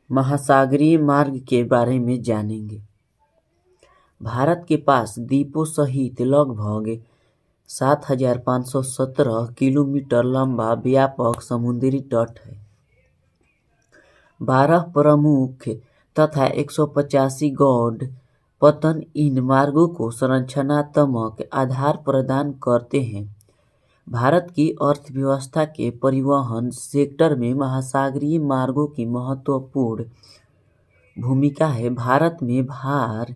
महासागरीय मार्ग के बारे में जानेंगे। भारत के पास द्वीपों सहित लगभग 7,517 किलोमीटर लंबा व्यापक समुद्री तट है। 12 प्रमुख तथा 185 गौड़ पतन इन मार्गों को संरचनात्मक आधार प्रदान करते हैं। भारत की अर्थव्यवस्था के परिवहन सेक्टर में महासागरीय मार्गों की महत्वपूर्ण भूमिका है। भारत में भार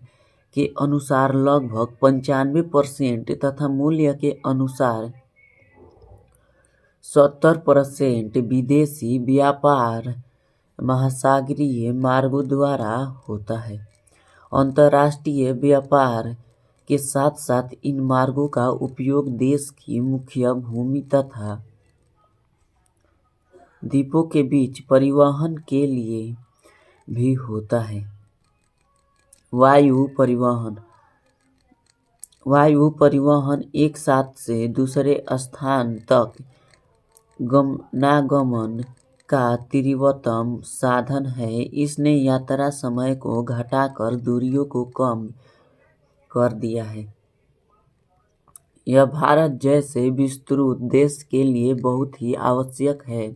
के अनुसार लगभग 95% तथा मूल्य के अनुसार 70% विदेशी व्यापार महासागरीय मार्गों द्वारा होता है। अंतर्राष्ट्रीय व्यापार के साथ साथ इन मार्गों का उपयोग देश की मुख्य भूमि तथा द्वीपों के बीच परिवहन के लिए भी होता है। वायु परिवहन। वायु परिवहन एक स्थान से दूसरे स्थान तक गमनागमन का तीव्रतम साधन है। इसने यात्रा समय को घटाकर दूरियों को कम कर दिया है। यह भारत जैसे विस्तृत देश के लिए बहुत ही आवश्यक है,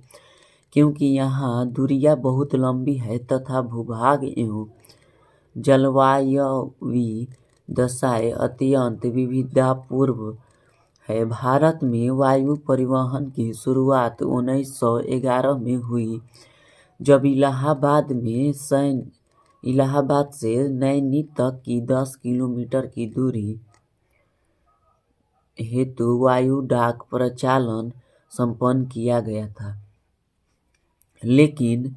क्योंकि यहाँ दूरियां बहुत लंबी है तथा भूभाग एवं जलवायवी दशाएं अत्यंत विविधतापूर्ण है। भारत में वायु परिवहन की शुरुआत 1911 में हुई, जब इलाहाबाद से नैनी तक की 10 किलोमीटर की दूरी हेतु वायु डाक प्रचालन संपन्न किया गया था। लेकिन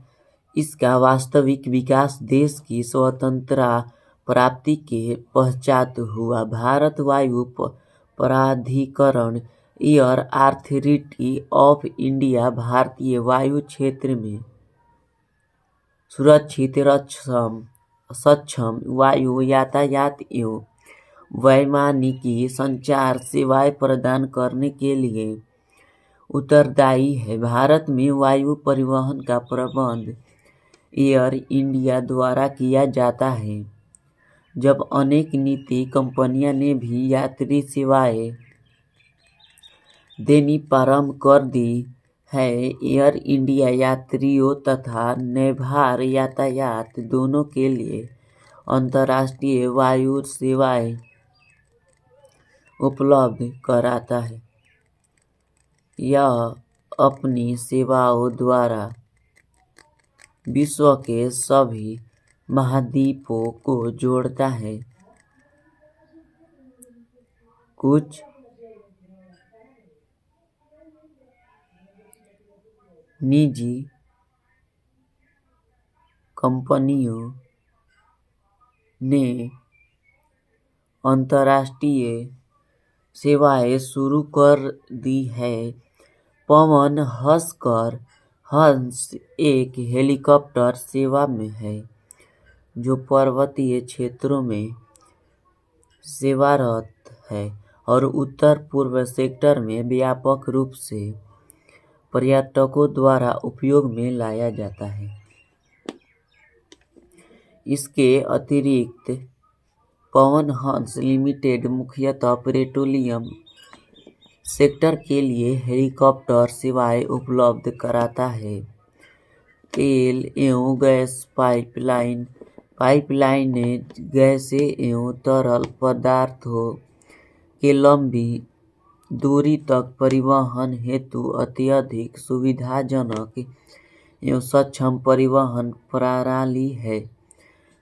इसका वास्तविक विकास देश की स्वतंत्रता प्राप्ति के पश्चात हुआ। भारत वायु प्राधिकरण एयर अथॉरिटी ऑफ इंडिया भारतीय वायु क्षेत्र में सुरक्षित, सक्षम वायु यातायात एवं वैमानिकी संचार सेवाएं प्रदान करने के लिए उत्तरदायी है। भारत में वायु परिवहन का प्रबंध एयर इंडिया द्वारा किया जाता है। जब अनेक निजी कंपनियों ने भी यात्री सेवाएं देनी प्रारंभ कर दी है, एयर इंडिया यात्रियों तथा नौभार यातायात दोनों के लिए अंतर्राष्ट्रीय वायु सेवाएं उपलब्ध कराता है। यह अपनी सेवाओं द्वारा विश्व के सभी महाद्वीपों को जोड़ता है। कुछ निजी कंपनियों ने अंतर्राष्ट्रीय सेवाएं शुरू कर दी है। पवन हंस एक हेलीकॉप्टर सेवा में है, जो पर्वतीय क्षेत्रों में सेवारत है और उत्तर पूर्व सेक्टर में व्यापक रूप से पर्यटकों द्वारा उपयोग में लाया जाता है। इसके अतिरिक्त पवन हंस लिमिटेड मुख्यतः पेट्रोलियम सेक्टर के लिए हेलीकॉप्टर सेवाएं उपलब्ध कराता है। तेल एवं गैस पाइपलाइनें गैसें एवं तरल पदार्थों के लंबी दूरी तक परिवहन हेतु अत्यधिक सुविधाजनक एवं सक्षम परिवहन प्रणाली है।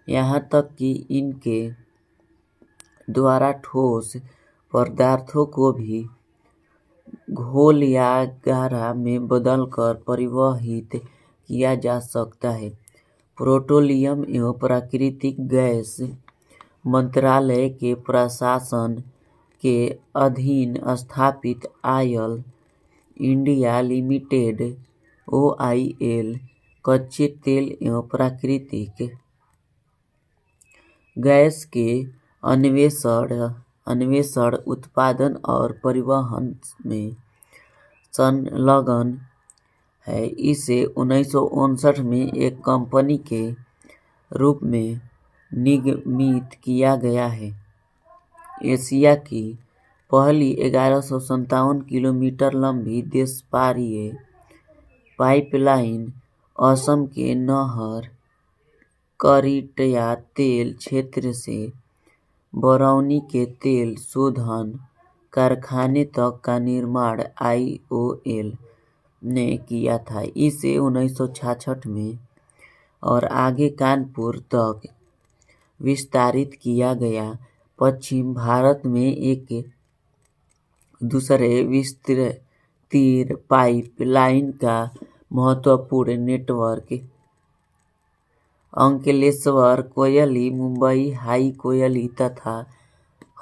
यहाँ तक कि इनके द्वारा ठोस पदार्थों को भी घोल या गारा में बदलकर परिवहित किया जा सकता है। पेट्रोलियम एवं प्राकृतिक गैस मंत्रालय के प्रशासन के अधीन स्थापित ऑयल इंडिया लिमिटेड (OIL) कच्चे तेल एवं प्राकृतिक गैस के अन्वेषण, उत्पादन और परिवहन में संलग्न है। इसे 1959 में एक कंपनी के रूप में निगमित किया गया है। एशिया की पहली 1157 किलोमीटर लंबी देशपारीय पाइपलाइन असम के नहर करिटया तेल क्षेत्र से बरौनी के तेल शोधन कारखाने तक का निर्माण IOL ने किया था। इसे 1966 में और आगे कानपुर तक विस्तारित किया गया। पश्चिम भारत में एक दूसरे विस्तृत पाइपलाइन का महत्वपूर्ण नेटवर्क अंकलेश्वर कोयली, मुंबई हाई कोयली तथा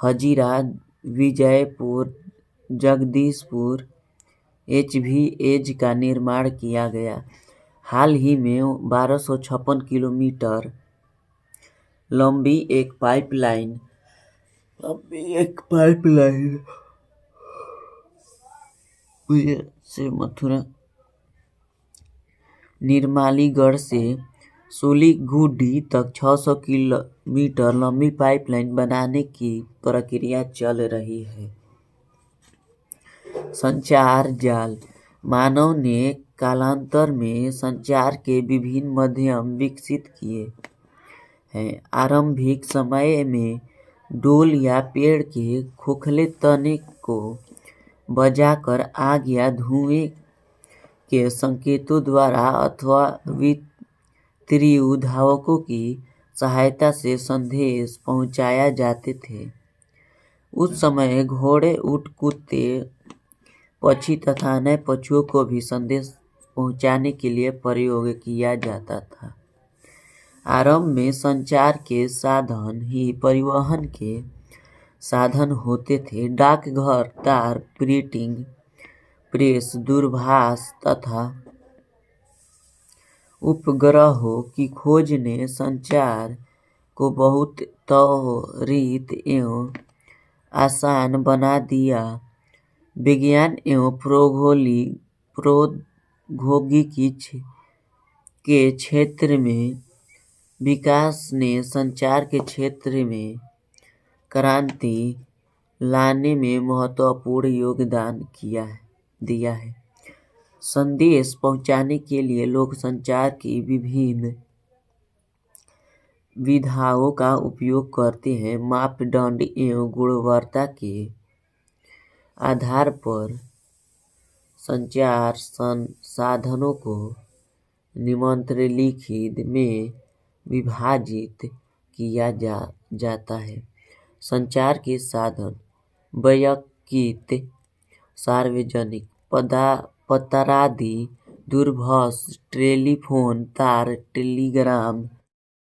हजीरा विजयपुर जगदीशपुर HVAG का निर्माण किया गया। हाल ही में 1256 किलोमीटर लंबी एक पाइपलाइन से मथुरा निर्मालीगढ़ से सोलीगुड़ी तक 600 किलोमीटर लंबी पाइपलाइन बनाने की प्रक्रिया चल रही है। संचार जाल। मानव ने कालांतर में संचार के विभिन्न माध्यम विकसित किए हैं। आरंभिक समय में डोल या पेड़ के खोखले तने को बजाकर आग या धुएं के संकेतों द्वारा अथवा विद्युत धावकों की सहायता से संदेश पहुंचाए जाते थे। उस समय घोड़े, ऊंट, कुत्ते, पक्षी तथा अन्य पशुओं को भी संदेश पहुंचाने के लिए प्रयोग किया जाता था। आरंभ में संचार के साधन ही परिवहन के साधन होते थे। डाकघर, तार, प्रिंटिंग प्रेस, दूरभाष तथा उपग्रहों की खोज ने संचार को बहुत त्वरित एवं आसान बना दिया। विज्ञान एवं प्रौद्योगिकी के क्षेत्र में विकास ने संचार के क्षेत्र में क्रांति लाने में महत्वपूर्ण योगदान दिया है। संदेश पहुंचाने के लिए लोग संचार की विभिन्न विधाओं का उपयोग करते हैं। मापदंड एवं गुणवत्ता के आधार पर संचार साधनों को निम्नलिखित में विभाजित किया जाता है। संचार के साधन: वैयक्तिक, सार्वजनिक, पत्रादि, दूरभाष, टेलीफोन, तार, टेलीग्राम,